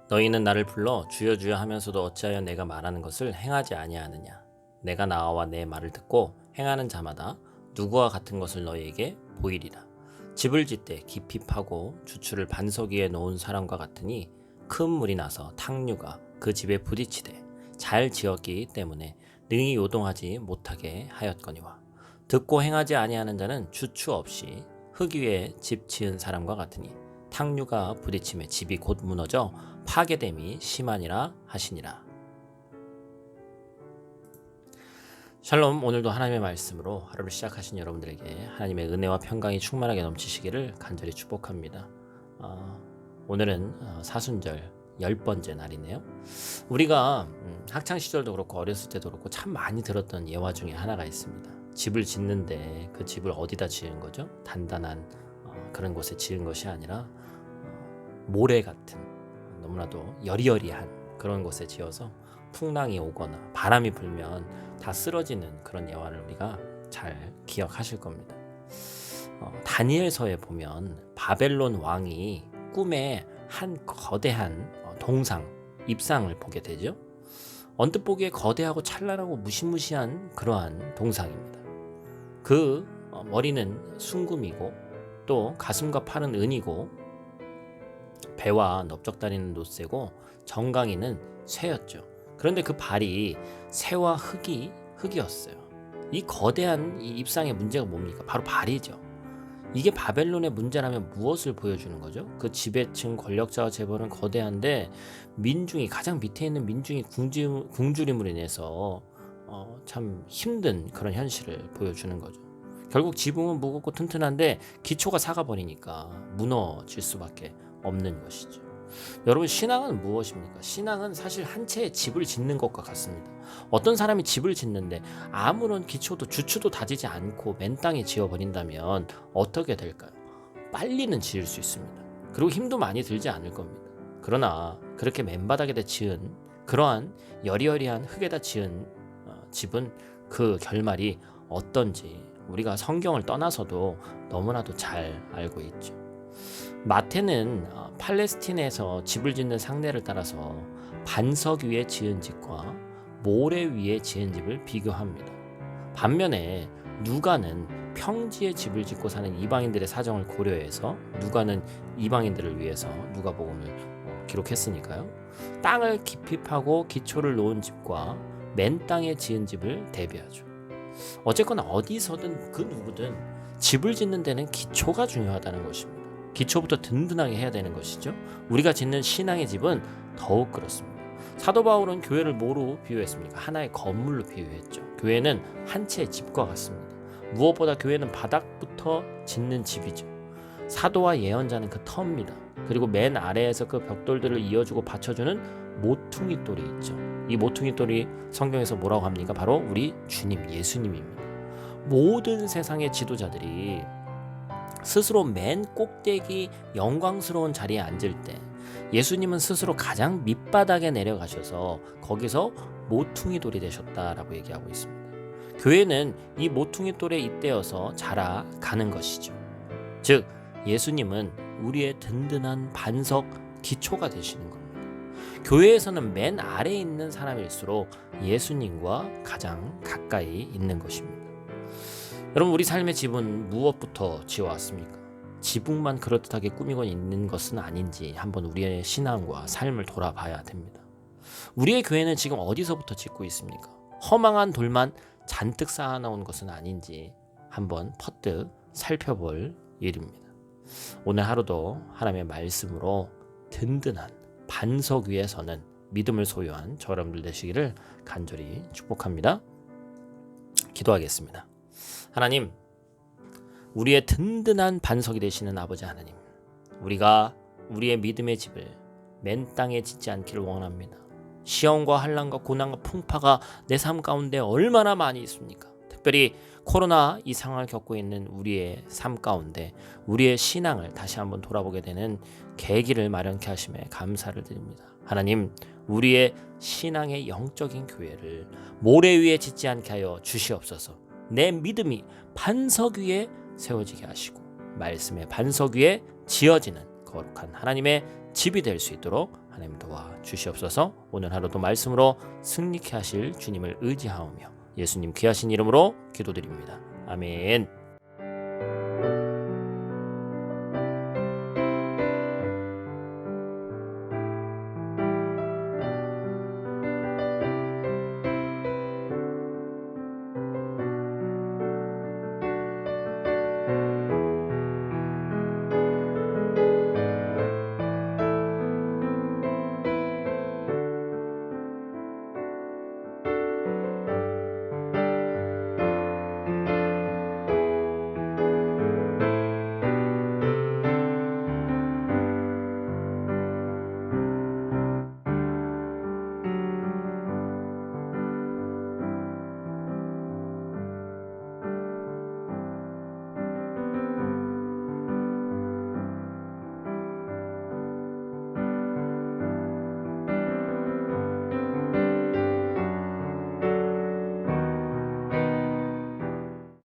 너희는 나를 불러 주여 주여 하면서도 어찌하여 내가 말하는 것을 행하지 아니하느냐. 내가 나와 내 말을 듣고 행하는 자마다 누구와 같은 것을 너희에게 보이리라. 집을 짓되 깊이 파고 주추를 반석 위에 놓은 사람과 같으니 큰 물이 나서 탕류가 그 집에 부딪히되 잘 지었기 때문에 능히 요동하지 못하게 하였거니와. 듣고 행하지 아니하는 자는 주추 없이 흙 위에 집 지은 사람과 같으니 탕류가 부딪힘에 집이 곧 무너져 파괴됨이 심하니라 하시니라. 샬롬. 오늘도 하나님의 말씀으로 하루를 시작하신 여러분들에게 하나님의 은혜와 평강이 충만하게 넘치시기를 간절히 축복합니다. 오늘은 사순절 10번째 날이네요. 우리가 학창시절도 그렇고 어렸을 때도 그렇고 참 많이 들었던 예화 중에 하나가 있습니다. 집을 짓는데 그 집을 어디다 지은 거죠? 단단한 그런 곳에 지은 것이 아니라 모래 같은 너무나도 여리여리한 그런 곳에 지어서 풍랑이 오거나 바람이 불면 다 쓰러지는 그런 예화를 우리가 잘 기억하실 겁니다. 다니엘서에 보면 바벨론 왕이 꿈에 한 거대한 동상, 입상을 보게 되죠. 언뜻 보기에 거대하고 찬란하고 무시무시한 그러한 동상입니다. 그 머리는 순금이고 또 가슴과 팔은 은이고 배와 넓적다리는 놋새고 정강이는 쇠였죠. 그런데 그 발이 새와 흙이었어요. 이 거대한 이 입상의 문제가 뭡니까? 바로 발이죠. 이게 바벨론의 문제라면 무엇을 보여주는 거죠? 그 지배층 권력자와 재벌은 거대한데 민중이 가장 밑에 있는 민중이 굶주림으로 인해서 참 힘든 그런 현실을 보여주는 거죠. 결국 지붕은 무겁고 튼튼한데 기초가 삭아버리니까 무너질 수밖에 없는 것이죠. 여러분, 신앙은 무엇입니까? 신앙은 사실 한 채의 집을 짓는 것과 같습니다. 어떤 사람이 집을 짓는데 아무런 기초도 주추도 다지지 않고 맨 땅에 지어버린다면 어떻게 될까요? 빨리는 지을 수 있습니다. 그리고 힘도 많이 들지 않을 겁니다. 그러나 그렇게 맨바닥에다 지은 그러한 여리여리한 흙에다 지은 집은 그 결말이 어떤지 우리가 성경을 떠나서도 너무나도 잘 알고 있죠. 마태는 팔레스틴에서 집을 짓는 상례를 따라서 반석 위에 지은 집과 모래 위에 지은 집을 비교합니다. 반면에 누가는 평지에 집을 짓고 사는 이방인들의 사정을 고려해서 누가는 이방인들을 위해서 누가복음을 기록했으니까요. 땅을 깊이 파고 기초를 놓은 집과 맨 땅에 지은 집을 대비하죠. 어쨌거나 어디서든 그 누구든 집을 짓는 데는 기초가 중요하다는 것입니다. 기초부터 든든하게 해야 되는 것이죠. 우리가 짓는 신앙의 집은 더욱 그렇습니다. 사도 바울은 교회를 뭐로 비유했습니까? 하나의 건물로 비유했죠. 교회는 한 채의 집과 같습니다. 무엇보다 교회는 바닥부터 짓는 집이죠. 사도와 예언자는 그 터입니다. 그리고 맨 아래에서 그 벽돌들을 이어주고 받쳐주는 모퉁이 돌이 있죠. 이 모퉁이 돌이 성경에서 뭐라고 합니까? 바로 우리 주님 예수님입니다. 모든 세상의 지도자들이 스스로 맨 꼭대기 영광스러운 자리에 앉을 때 예수님은 스스로 가장 밑바닥에 내려가셔서 거기서 모퉁이 돌이 되셨다라고 얘기하고 있습니다. 교회는 이 모퉁이 돌에 잇대어서 자라가는 것이죠. 즉 예수님은 우리의 든든한 반석 기초가 되시는 겁니다. 교회에서는 맨 아래에 있는 사람일수록 예수님과 가장 가까이 있는 것입니다. 여러분, 우리 삶의 집은 무엇부터 지어왔습니까? 지붕만 그럴듯하게 꾸미고 있는 것은 아닌지 한번 우리의 신앙과 삶을 돌아봐야 됩니다. 우리의 교회는 지금 어디서부터 짓고 있습니까? 허망한 돌만 잔뜩 쌓아놓은 것은 아닌지 한번 퍼뜩 살펴볼 일입니다. 오늘 하루도 하나님의 말씀으로 든든한 반석 위에 서는 믿음을 소유한 저 여러분들 되시기를 간절히 축복합니다. 기도하겠습니다. 하나님, 우리의 든든한 반석이 되시는 아버지 하나님, 우리가 우리의 믿음의 집을 맨 땅에 짓지 않기를 원합니다. 시험과 환난과 고난과 풍파가 내 삶 가운데 얼마나 많이 있습니까? 특별히 코로나 이 상황을 겪고 있는 우리의 삶 가운데 우리의 신앙을 다시 한번 돌아보게 되는 계기를 마련케 하심에 감사를 드립니다. 하나님, 우리의 신앙의 영적인 교회를 모래 위에 짓지 않게 하여 주시옵소서. 내 믿음이 반석 위에 세워지게 하시고 말씀의 반석 위에 지어지는 거룩한 하나님의 집이 될 수 있도록 하나님 하나님 도와주시옵소서. 오늘 하루도 말씀으로 승리케 하실 주님을 의지하오며 예수님 귀하신 이름으로 기도드립니다. 아멘.